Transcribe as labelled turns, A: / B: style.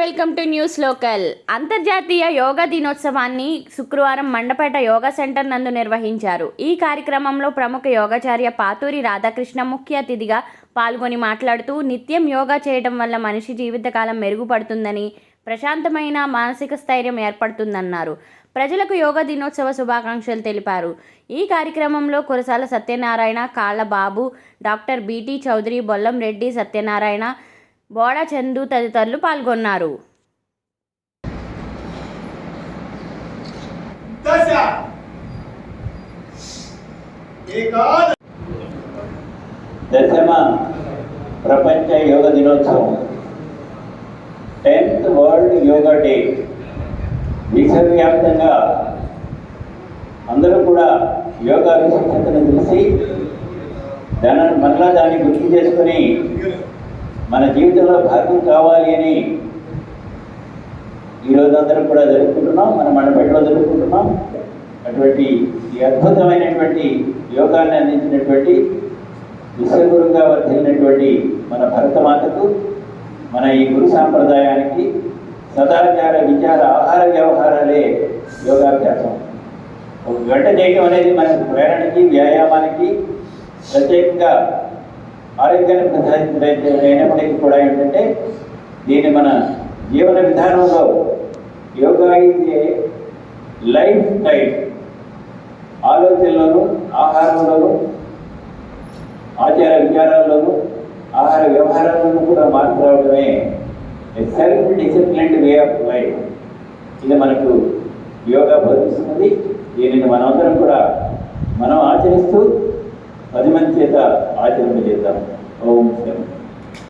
A: Welcome to news local. అంతర్జాతీయ యోగా దినోత్సవాన్ని శుక్రవారం మండపేట యోగా సెంటర్ నందు నిర్వహించారు. ఈ కార్యక్రమంలో ప్రముఖ యోగాచార్య పాతూరి రాధాకృష్ణ ముఖ్య అతిథిగా పాల్గొని మాట్లాడుతూ నిత్యం యోగా చేయడం వల్ల మనిషి జీవితకాలం మెరుగుపడుతుందని, ప్రశాంతమైన మానసిక స్థైర్యం ఏర్పడుతుందన్నారు. ప్రజలకు యోగా దినోత్సవ శుభాకాంక్షలు తెలిపారు. ఈ కార్యక్రమంలో కురసాల సత్యనారాయణ, కాళ్ళ బాబు, డాక్టర్ బీటీ చౌదరి, బొల్లం రెడ్డి, సత్యనారాయణ, బోడా చందు తదితరులు పాల్గొన్నారు.
B: దశమ ప్రపంచ యోగ దినోత్సవం 10th వరల్డ్ యోగా డే విశ్వవ్యాప్తంగా అందరూ కూడా యోగా విశిష్టతను తెలిసి దాన్ని గుర్తు చేసుకుని మన జీవితంలో భాగం కావాలి అని ఈరోజు అందరం కూడా జరుపుకుంటున్నాం. మన మండపేటలో జరుపుకుంటున్నాం. అటువంటి ఈ అద్భుతమైనటువంటి యోగాన్ని అందించినటువంటి విశ్వగురుగా వర్ధిల్లినటువంటి మన భరతమాతకు, మన ఈ గురు సాంప్రదాయానికి సదాచార విచార ఆహార వ్యవహారాలే యోగాభ్యాసం. ఒక గంట చేయడం అనేది మన ప్రేరణకి, వ్యాయామానికి, ప్రత్యేకంగా ఆరోగ్యాన్ని ప్రసాదించినప్పటికీ కూడా ఏంటంటే దీన్ని మన జీవన విధానంలో యోగా ఇచ్చే లైఫ్ స్టైల్, ఆలోచనలోను, ఆహారంలోను, ఆచార విచారాల్లోనూ, ఆహార వ్యవహారాల్లోనూ కూడా మార్పు రావడమే self disciplined way of life. ఇది మనకు యోగా బోధిస్తున్నది. దీనిని మనమందరం కూడా మనం ఆచరిస్తూ 10 మంది చేత ఆచరణ చేద్దాం. ఓం శాంతి.